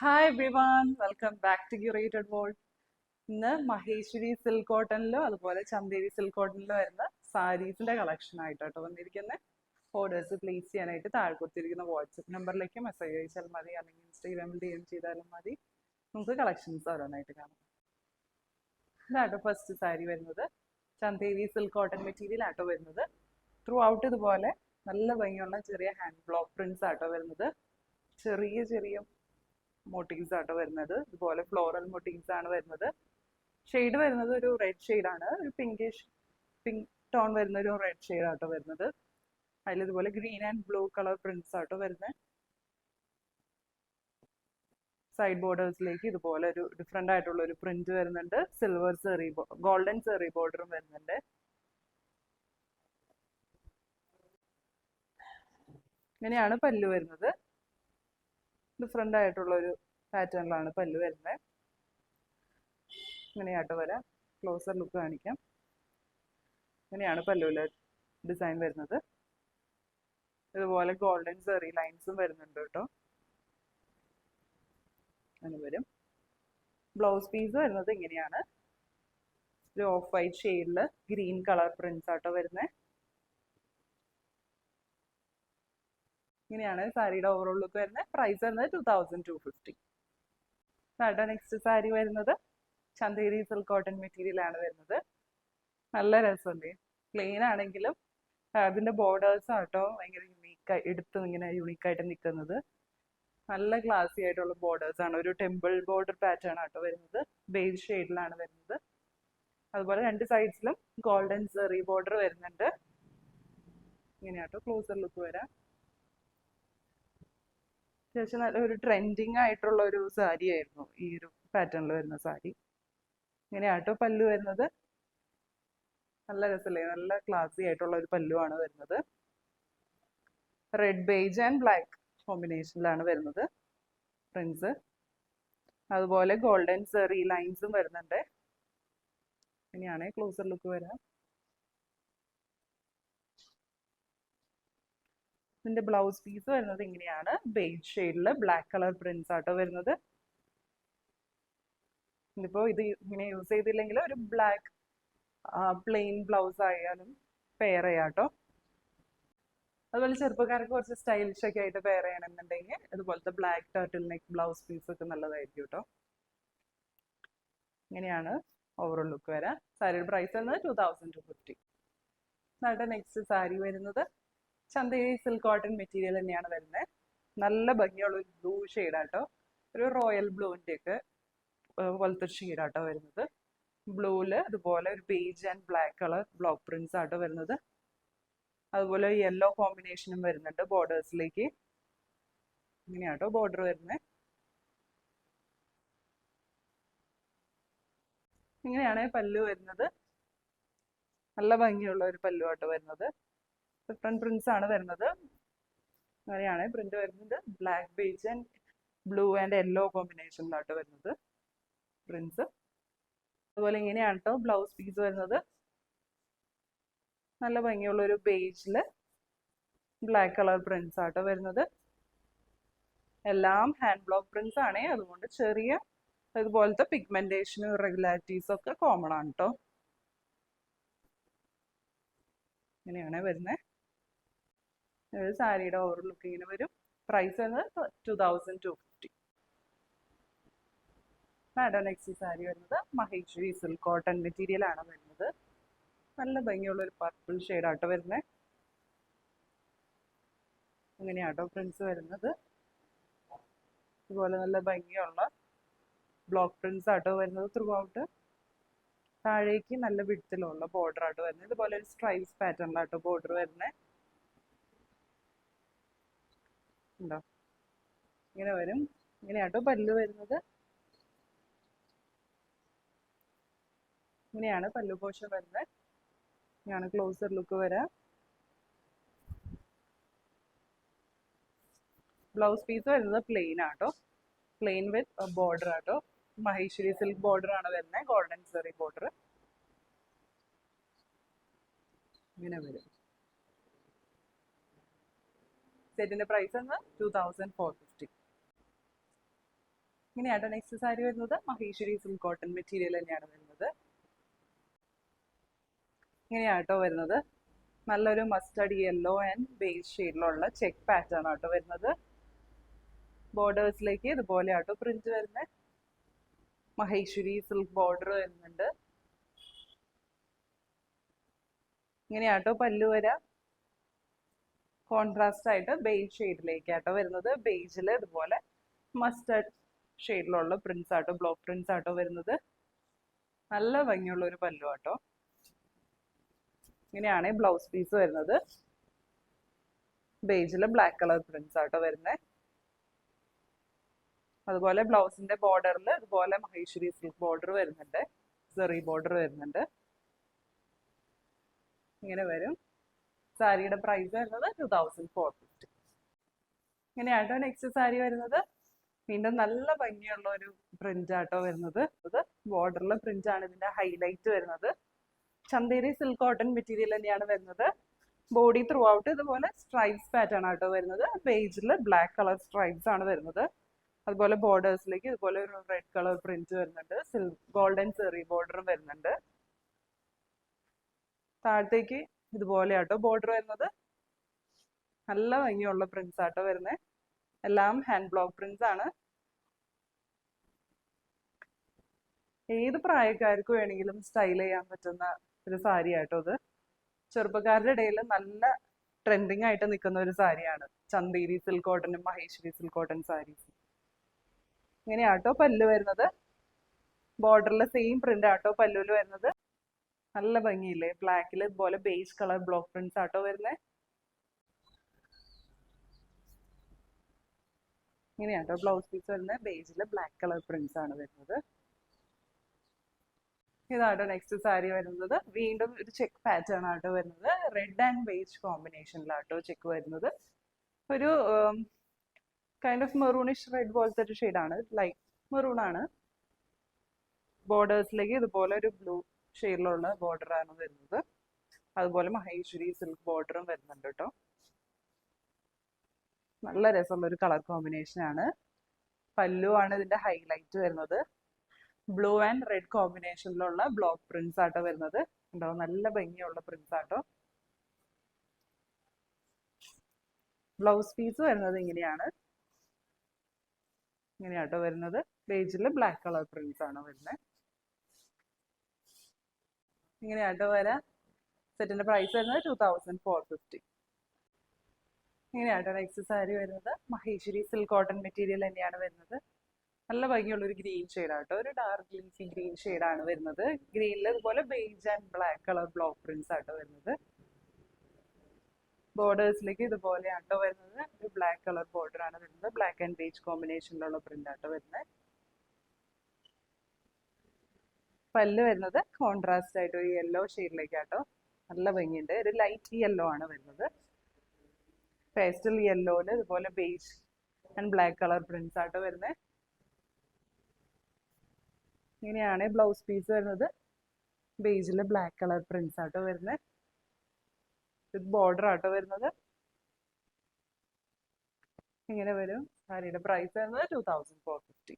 Hi everyone, welcome back to curated world. ഇന്ന് Maheshwari silk കോട്ടണിലും അതുപോലെ Chanderi silk കോട്ടണിലും വരുന്ന സാരീസിന്റെ കളക്ഷൻ ആയിട്ടോ വന്നിരിക്കുന്നത്. ഓർഡേഴ്സ് പ്ലേസ് ചെയ്യാനായിട്ട് താഴെ കൊടുത്തിരിക്കുന്ന വാട്സപ്പ് നമ്പറിലേക്ക് മെസ്സേജ് അയച്ചാൽ മതി, അല്ലെങ്കിൽ ഇൻസ്റ്റാഗ്രാമിൽ DM ചെയ്താലും മതി. നമുക്ക് കളക്ഷൻസ് ഓരോന്നായിട്ട് കാണാം. ഇതാട്ടോ ഫസ്റ്റ് സാരി വരുന്നത്. ചന്തേരി സിൽക്ക് കോട്ടൺ മെറ്റീരിയൽ ആട്ടോ വരുന്നത്. ത്രൂ ഔട്ട് ഇതുപോലെ നല്ല ഭംഗിയുള്ള ചെറിയ ഹാൻഡ് ബ്ലോക്ക് പ്രിന്റ്സ് ആട്ടോ വരുന്നത്. ചെറിയ ചെറിയ മോട്ടീവ്സ് ആട്ടോ വരുന്നത്. ഇതുപോലെ ഫ്ലോറൽ മോട്ടീവ്സ് ആണ് വരുന്നത്. ഷെയ്ഡ് വരുന്നത് ഒരു റെഡ് ഷെയ്ഡാണ്, ഒരു പിങ്ക് ടോൺ വരുന്ന ഒരു റെഡ് ഷെയ്ഡ് ആട്ടോ വരുന്നത്. അതിൽ ഇതുപോലെ green and blue colour prints ആട്ടോ വരുന്നത്. സൈഡ് ബോർഡേഴ്സിലേക്ക് ഇതുപോലെ ഒരു ഡിഫറെന്റ് ആയിട്ടുള്ള ഒരു പ്രിന്റ് വരുന്നുണ്ട്. സിൽവർ സെറി ഗോൾഡൻ സെറി ബോർഡറും വരുന്നുണ്ട്. ഇങ്ങനെയാണ് പല്ലു വരുന്നത്. ഡിഫറെന്റ് ആയിട്ടുള്ള ഒരു പാറ്റേണിലാണ് പല്ലു വരുന്നത്. ഇങ്ങനെയാട്ടോ വരാം. ക്ലോസർ ലുക്ക് കാണിക്കാം. ഇങ്ങനെയാണ് പല്ലുവിലെ ഡിസൈൻ വരുന്നത്. ഇതുപോലെ ഗോൾഡൻ സെറി ലൈൻസും വരുന്നുണ്ട് കേട്ടോ. അങ്ങനെ വരും. ബ്ലൗസ് പീസ് വരുന്നത് ഇങ്ങനെയാണ്. ഒരു ഓഫ് വൈറ്റ് ഷെയ്ഡില് ഗ്രീൻ കളർ പ്രിന്റ്സ് ആട്ടോ വരുന്നത്. ഇങ്ങനെയാണ് സാരിയുടെ ഓവറോൾ ലുക്ക് വരുന്നത്. പ്രൈസ് വരുന്നത് 2250. നെക്സ്റ്റ് സാരി വരുന്നത് ചന്തേരി സിൽക്ക് കോട്ടൺ മെറ്റീരിയൽ ആണ് വരുന്നത്. നല്ല രസമുണ്ട്. പ്ലെയിൻ ആണെങ്കിലും അതിന്റെ ബോർഡേഴ്സ് ആട്ടോ ഭയങ്കര യുണീക്കായി ഇങ്ങനെ യുണീക്കായിട്ട് നിൽക്കുന്നത്. നല്ല ക്ലാസി ആയിട്ടുള്ള ബോർഡേഴ്സ് ആണ്. ഒരു ടെമ്പിൾ ബോർഡർ പാറ്റേൺ ആട്ടോ വരുന്നത്. ബേജ് ഷെയ്ഡിലാണ് വരുന്നത്. അതുപോലെ രണ്ട് സൈഡ്സിലും ഗോൾഡൻ സെറി ബോർഡർ വരുന്നുണ്ട്. ഇങ്ങനെയാട്ടോ ക്ലോസർ ലുക്ക് വരാം. അത്യാവശ്യം നല്ല ഒരു ട്രെൻഡിങ് ആയിട്ടുള്ള ഒരു സാരി ആയിരുന്നു ഈ ഒരു പാറ്റേണിൽ വരുന്ന സാരി. ഇങ്ങനെയാട്ടോ പല്ലു വരുന്നത്. നല്ല രസമല്ലേ, നല്ല ക്ലാസി ആയിട്ടുള്ള ഒരു പല്ലുവാണ് വരുന്നത്. റെഡ് ബേജ് ആൻഡ് ബ്ലാക്ക് കോമ്പിനേഷനിലാണ് വരുന്നത് പ്രിന്റ്സ്. അതുപോലെ ഗോൾഡൻ സെറി ലൈൻസും വരുന്നുണ്ട്. ഇങ്ങനെയാണ് ക്ലോസർ ലുക്ക് വരാം. ഇതിന്റെ ബ്ലൗസ് പീസ് വരുന്നത് ഇങ്ങനെയാണ്. ബേജ് ഷെയ്ഡില് ബ്ലാക്ക് കളർ പ്രിന്റ്സ് ആട്ടോ വരുന്നത്. ഇതിപ്പോ ഇത് ഇങ്ങനെ യൂസ് ചെയ്തില്ലെങ്കിൽ ഒരു ബ്ലാക്ക് പ്ലെയിൻ ബ്ലൗസ് ആയാലും പെയർ ചെയ്യാട്ടോ. അതുപോലെ ചെറുപ്പക്കാർക്ക് കുറച്ച് സ്റ്റൈലിഷ് ഒക്കെ ആയിട്ട് പെയർ ചെയ്യണമെന്നുണ്ടെങ്കിൽ ഇതുപോലത്തെ black turtle neck blouse piece ഒക്കെ നല്ലതായിരിക്കും കേട്ടോ. ഇങ്ങനെയാണ് ഓവറോൾ ലുക്ക് വരാം. സാരിയുടെ പ്രൈസ് വരുന്നത് 2250. നെക്സ്റ്റ് സാരി വരുന്നത് ചന്തേരി സിൽക്ക് കോട്ടൺ മെറ്റീരിയൽ തന്നെയാണ് വരുന്നത്. നല്ല ഭംഗിയുള്ള ഒരു ബ്ലൂ ഷെയ്ഡാട്ടോ. ഒരു റോയൽ ബ്ലൂവിൻ്റെ ഒക്കെ പോലത്തെ ഷെയ്ഡാട്ടോ വരുന്നത്. ബ്ലൂവില് അതുപോലെ ഒരു beige and black colour block prints ആട്ടോ വരുന്നത്. അതുപോലെ യെല്ലോ കോമ്പിനേഷനും വരുന്നുണ്ട് ബോർഡേഴ്സിലേക്ക്. ഇങ്ങനെയാട്ടോ ബോർഡർ വരുന്നത്. ഇങ്ങനെയാണ് പല്ലു വരുന്നത്. നല്ല ഭംഗിയുള്ള ഒരു പല്ലു ആട്ടോ വരുന്നത്. ഡിഫറെന്റ് പ്രിന്റ്സ് ആണ് വരുന്നത്. അങ്ങനെയാണ് പ്രിന്റ് വരുന്നത്. Black beige and blue and yellow കോമ്പിനേഷനിലാട്ടോ വരുന്നത് പ്രിന്റ്സ്. അതുപോലെ ഇങ്ങനെയാണ് കേട്ടോ ബ്ലൗസ് പീസ് വരുന്നത്. നല്ല ഭംഗിയുള്ള ഒരു ബേജില് ബ്ലാക്ക് കളർ പ്രിന്റ്സ് ആട്ടോ വരുന്നത്. എല്ലാം ഹാൻഡ് ബ്ലോക്ക് പ്രിന്റ്സ് ആണ്. അതുകൊണ്ട് ചെറിയ ഇതുപോലത്തെ പിഗ്മെന്റേഷനും ഇറഗുലാരിറ്റീസും ഒക്കെ കോമൺ ആണ് കേട്ടോ. ഇങ്ങനെയാണ് വരുന്നത്. സാരിയുടെ ഓവർ ലുക്ക് ഇങ്ങനെ വരും. പ്രൈസ് വരുന്നത് 2250. നെക്സ്റ്റ് സാരി വരുന്നത് മഹേശ്വരി സിൽക്ക് കോട്ടൺ മെറ്റീരിയൽ ആണ് വരുന്നത്. നല്ല ഭംഗിയുള്ള ഒരു പർപ്പിൾ ഷെയ്ഡാട്ടോ വരുന്നത്. ഇങ്ങനെയാട്ടോ പ്രിന്റ്സ് വരുന്നത്. ഇതുപോലെ നല്ല ഭംഗിയുള്ള ബ്ലോക്ക് പ്രിന്റ്സ് ആട്ടോ വരുന്നത്. ത്രൂ ഔട്ട് താഴേക്ക് നല്ല വിഡ്ത്തിലുള്ള ബോർഡർ ആട്ടോ വരുന്നത്. ഇതുപോലെ ഒരു സ്ട്രൈപ്സ് പാറ്റേണിലാട്ടോ ബോർഡർ വരുന്നത്. ഉണ്ടോ? ഇങ്ങനെ വരും. ഇങ്ങനെയാട്ടോ പല്ലു വരുന്നത്. ഇങ്ങനെയാണ് പല്ലു പോർഷൻ വരുന്നത്. ഇങ്ങനെയാണ് ക്ലോസർ ലുക്ക് വരാം. ബ്ലൗസ് പീസ് വരുന്നത് പ്ലെയിൻ ആട്ടോ. പ്ലെയിൻ വിത്ത് ബോർഡർ ആട്ടോ. മഹേശ്വരി സിൽക്ക് ബോർഡർ ആണ് വരുന്നത്. Golden zari border. ഇങ്ങനെ വരും. സെറ്റിന്റെ പ്രൈസ് എന്ന് 2450. ഇങ്ങനെയാട്ടോ നെക്സ്റ്റ് സാരി വരുന്നത്. മഹേശ്വരി സിൽക്ക് കോട്ടൺ മെറ്റീരിയൽ തന്നെയാണ് വരുന്നത്. ഇങ്ങനെയാട്ടോ വരുന്നത്. നല്ലൊരു മസ്റ്റർഡ് യെല്ലോ ആൻഡ് ബേസ് ഷെയ്ഡിലുള്ള ചെക്ക് പാറ്റേൺ ആട്ടോ വരുന്നത്. ബോർഡേഴ്സിലേക്ക് ഇതുപോലെ ആട്ടോ പ്രിന്റ് വരുന്നത്. മഹേശ്വരി സിൽക്ക് ബോർഡർ വരുന്നുണ്ട്. ഇങ്ങനെയാട്ടോ പല്ലു വരാം. കോൺട്രാസ്റ്റ് ആയിട്ട് ബേജ് ഷെയ്ഡിലേക്കാട്ടോ വരുന്നത്. ബേജിൽ ഇതുപോലെ മസ്റ്റർഡ് ഷെയ്ഡിലുള്ള പ്രിന്റ്സ് ആട്ടോ, ബ്ലോക്ക് പ്രിന്റ്സ് ആട്ടോ വരുന്നത്. നല്ല ഭംഗിയുള്ള ഒരു പല്ലു ആട്ടോ. ഇങ്ങനെയാണ് ബ്ലൗസ് പീസ് വരുന്നത്. ബേജിൽ ബ്ലാക്ക് കളർ പ്രിന്റ്സ് ആട്ടോ വരുന്നത്. അതുപോലെ ബ്ലൗസിന്റെ ബോർഡറിൽ ഇതുപോലെ മഹേശ്വരി സിൽക്ക് ബോർഡർ വരുന്നുണ്ട്, സെറി ബോർഡർ വരുന്നുണ്ട്. ഇങ്ങനെ വരും. സാരിയുടെ പ്രൈസ് വരുന്നത് 2450. ഇങ്ങനെയാട്ടോ നെക്സ്റ്റ് സാരി വരുന്നത്. വീണ്ടും നല്ല ഭംഗിയുള്ള ഒരു പ്രിന്റ് ആട്ടോ വരുന്നത്. ബോർഡറിലെ പ്രിന്റ് ആണ് ഇതിന്റെ ഹൈലൈറ്റ് വരുന്നത്. ചന്തേരി സിൽക്ക് കോട്ടൺ മെറ്റീരിയൽ തന്നെയാണ് വരുന്നത്. ബോഡി ത്രൂ ഔട്ട് ഇതുപോലെ സ്ട്രൈപ്സ് പാറ്റേൺ ആട്ടോ വരുന്നത്. ബേജിൽ ബ്ലാക്ക് കളർ സ്ട്രൈപ്സ് ആണ് വരുന്നത്. അതുപോലെ ബോർഡേഴ്സിലേക്ക് ഇതുപോലെ ഒരു റെഡ് കളർ പ്രിന്റ് വരുന്നുണ്ട്. ഗോൾഡൻ സെറി ബോർഡറും വരുന്നുണ്ട്. താഴത്തേക്ക് ഇതുപോലെ ആട്ടോ ബോർഡർ വരുന്നത്. നല്ല ഭംഗിയുള്ള പ്രിന്റ്സ് ആട്ടോ വരുന്നത്. എല്ലാം ഹാൻഡ് ബ്ലോക്ക് പ്രിന്റ്സ് ആണ്. ഏത് പ്രായക്കാർക്ക് വേണമെങ്കിലും സ്റ്റൈൽ ചെയ്യാൻ പറ്റുന്ന ഒരു സാരി ആട്ടോ ഇത്. ചെറുപ്പക്കാരുടെ ഇടയിൽ നല്ല ട്രെൻഡിങ് ആയിട്ട് നിൽക്കുന്ന ഒരു സാരിയാണ് ചന്തേരി സിൽക്ക് കോട്ടനും മഹേശ്വരി സിൽക്ക് കോട്ടൺ സാരീസ്. ഇങ്ങനെയാട്ടോ പല്ലു വരുന്നത്. ബോർഡറിലെ സെയിം പ്രിന്റ് ആട്ടോ പല്ലുവിൽ വരുന്നത്. നല്ല ഭംഗിയില്ലേ? ബ്ലാക്കിൽ ഇതുപോലെ ബേസ് കളർ ബ്ലോക്ക് പ്രിന്റ്സ് ആട്ടോ വരുന്നത്. ഇങ്ങനെയാട്ടോ ബ്ലൗസ് പീസ് വരുന്നത്. ബേസിൽ ബ്ലാക്ക് കളർ പ്രിന്റ്സ് ആണ് വരുന്നത്. ഇതാട്ടോ നെക്സ്റ്റ് സാരി വരുന്നത്. വീണ്ടും ഒരു ചെക്ക് പാറ്റേൺ ആട്ടോ വരുന്നത്. റെഡ് ആൻഡ് ബേജ് കോമ്പിനേഷനിലാട്ടോ ചെക്ക് വരുന്നത്. ഒരു കൈൻഡ് ഓഫ് മെറൂണിഷ് റെഡ് പോലത്തെ ഒരു ഷെയ്ഡാണ്. ലൈറ്റ് മെറൂൺ ആണ്. ബോർഡേഴ്സിലേക്ക് ഇതുപോലെ ഒരു ബ്ലൂ ഷെയ്ഡിലുള്ള ബോർഡർ ആണ് വരുന്നത്. അതുപോലെ മഹേശ്വരി സിൽക്ക് ബോർഡറും വരുന്നുണ്ട് കേട്ടോ. നല്ല രസമുള്ള ഒരു കളർ കോമ്പിനേഷൻ ആണ്. പല്ലു ആണ് ഇതിന്റെ ഹൈലൈറ്റ് വരുന്നത്. ബ്ലൂ ആൻഡ് റെഡ് കോമ്പിനേഷനിലുള്ള ബ്ലോക്ക് പ്രിന്റ്സ് ആട്ടോ വരുന്നത്. ഉണ്ടോ? നല്ല ഭംഗിയുള്ള പ്രിന്റ്സ് ആട്ടോ. ബ്ലൗസ് പീസ് വരുന്നത് ഇങ്ങനെയാണ്. ഇങ്ങനെയാട്ടോ വരുന്നത്. പേജിൽ ബ്ലാക്ക് കളർ പ്രിന്റ്സ് ആണ് വരുന്നത്. ഇങ്ങനെയാട്ടോ വരാം. സെറ്റിന്റെ പ്രൈസ് വരുന്നത് 2450. ഇങ്ങനെയാട്ടോ നെക്സ്റ്റ് സാരി വരുന്നത്. മഹേശ്വരി സിൽക്ക് കോട്ടൺ മെറ്റീരിയൽ തന്നെയാണ് വരുന്നത്. നല്ല ഭംഗിയുള്ള ഒരു ഗ്രീൻ ഷെയ്ഡാട്ടോ. ഒരു ഡാർക്ക് ലീഫി ഗ്രീൻ ഷെയ്ഡാണ് വരുന്നത്. ഗ്രീനിൽ ഇതുപോലെ beige and black colour block prints ആട്ടോ വരുന്നത്. ബോർഡേഴ്സിലേക്ക് ഇതുപോലെ ആട്ടോ വരുന്നത്. ഒരു ബ്ലാക്ക് കളർ ബോർഡർ ആണ് വരുന്നത്. ബ്ലാക്ക് ആൻഡ് ബേജ് കോമ്പിനേഷനിലുള്ള പ്രിന്റ് ആട്ടോ വരുന്നത്. പല്ല് വരുന്നത് കോൺട്രാസ്റ്റ് ആയിട്ട് ഒരു യെല്ലോ ഷെയ്ഡിലേക്കാട്ടോ. നല്ല ഭംഗിയുണ്ട്. ഒരു ലൈറ്റ് യെല്ലോ ആണ് വരുന്നത്. പേസ്റ്റൽ യെല്ലോയില് ഇതുപോലെ beige and black colour prints ആട്ടോ വരുന്നത്. ഇങ്ങനെയാണ് ബ്ലൗസ് പീസ് വരുന്നത്. ബേജിൽ ബ്ലാക്ക് കളർ പ്രിന്റ്സ് ആട്ടോ വരുന്നത്. ഇത് ബോർഡർ ആട്ടോ വരുന്നത്. ഇങ്ങനെ വരും. സാരിയുടെ പ്രൈസ് വരുന്നത് 2450.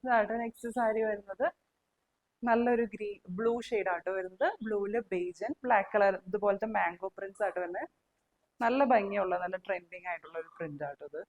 ഇതാട്ടോ നെക്സ്റ്റ് സാരി വരുന്നത്. നല്ലൊരു ബ്ലൂ ഷെയ്ഡ് ആട്ടോ വരുന്നത്. ബ്ലൂവില് ബേജ് ആൻഡ് ബ്ലാക്ക് കളർ ഇതുപോലത്തെ മാംഗോ പ്രിന്റ്സ് ആട്ടോ വരുന്നത്. നല്ല ഭംഗിയുള്ള നല്ല ട്രെൻഡിങ് ആയിട്ടുള്ള ഒരു പ്രിന്റ് ആട്ടോ ഇത്.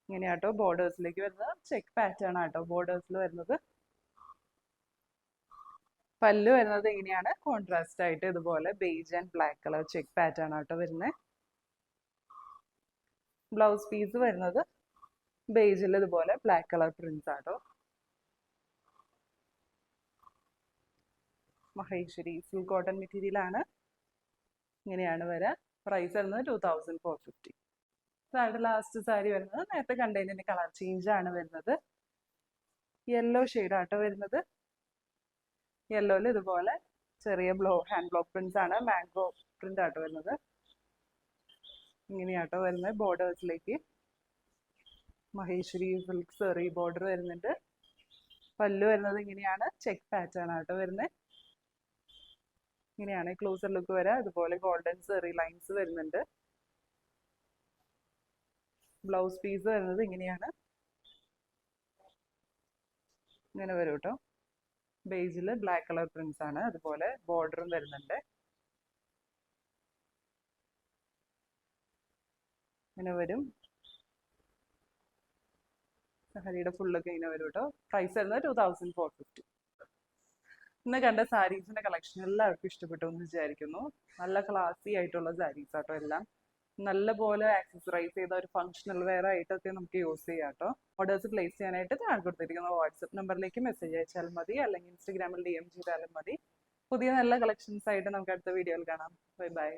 ഇങ്ങനെയാട്ടോ ബോർഡേഴ്സിലേക്ക് വരുന്നത്. ചെക്ക് പാറ്റേൺ ആട്ടോ ബോർഡേഴ്സിൽ വരുന്നത്. പല്ല് വരുന്നത് ഇങ്ങനെയാണ്. കോൺട്രാസ്റ്റ് ആയിട്ട് ഇതുപോലെ beige and black colour check pattern ആട്ടോ വരുന്നത്. ബ്ലൗസ് പീസ് വരുന്നത് ബേജിൽ ഇതുപോലെ ബ്ലാക്ക് കളർ പ്രിന്റ്സ് ആട്ടോ. മഹേശ്വരി സിൽക്ക് കോട്ടൺ മെറ്റീരിയൽ ആണ്. ഇങ്ങനെയാണ് വരിക. പ്രൈസ് വരുന്നത് 2450. ഇതാണ് ലാസ്റ്റ് സാരി വരുന്നത്. നേരത്തെ കണ്ടതിന്റെ കളർ ചേഞ്ച് ആണ് വരുന്നത്. യെല്ലോ ഷെയ്ഡ് ആട്ടോ വരുന്നത്. യെല്ലോയിൽ ഇതുപോലെ ചെറിയ ഹാൻഡ് ബ്ലോക്ക് പ്രിന്റ്സ് ആണ്. മാംഗോ പ്രിന്റ് ആട്ടോ വരുന്നത്. ഇങ്ങനെയാട്ടോ വരുന്നത്. ബോർഡേഴ്സിലേക്ക് മഹേശ്വരി സിൽക്ക് സെറി ബോർഡർ വരുന്നുണ്ട്. പല്ല് വരുന്നത് ഇങ്ങനെയാണ്. ചെക്ക് പാറ്റേൺ ആട്ടോ വരുന്നത്. ഇങ്ങനെയാണ് ക്ലോസർ ലുക്ക് വരാം. അതുപോലെ ഗോൾഡൻ സെറി ലൈൻസ് വരുന്നുണ്ട്. ബ്ലൗസ് പീസ് വരുന്നത് ഇങ്ങനെയാണ്. ഇങ്ങനെ വരും കേട്ടോ. ബേജിൽ ബ്ലാക്ക് കളർ പ്രിന്റ്സ് ആണ്, അതുപോലെ ബോർഡറും വരുന്നുണ്ട്. ഇങ്ങനെ വരും. സാരിയുടെ ഫുള്ളൊക്കെ ഇങ്ങനെ വരും കേട്ടോ. പ്രൈസ് വരുന്നത് 2450. ഇന്ന് കണ്ട സാരീസിന്റെ കളക്ഷൻ എല്ലാവർക്കും ഇഷ്ടപ്പെട്ടു എന്ന് വിചാരിക്കുന്നു. നല്ല ക്ലാസി ആയിട്ടുള്ള സാരീസ് ആട്ടോ എല്ലാം. നല്ലപോലെ ആക്സസറൈസ് ചെയ്ത ഒരു ഫങ്ഷണൽ വെയർ ആയിട്ടൊക്കെ നമുക്ക് യൂസ് ചെയ്യാം കേട്ടോ. ഓർഡേഴ്സ് പ്ലേസ് ചെയ്യാനായിട്ട് താഴെ കൊടുത്തിരിക്കുന്ന വാട്സപ്പ് നമ്പറിലേക്ക് മെസ്സേജ് അയച്ചാൽ മതി, അല്ലെങ്കിൽ ഇൻസ്റ്റഗ്രാമിൽ DM ചെയ്താലും മതി. പുതിയ നല്ല കളക്ഷൻസ് ആയിട്ട് നമുക്ക് അടുത്ത വീഡിയോയിൽ കാണാം. Bye bye.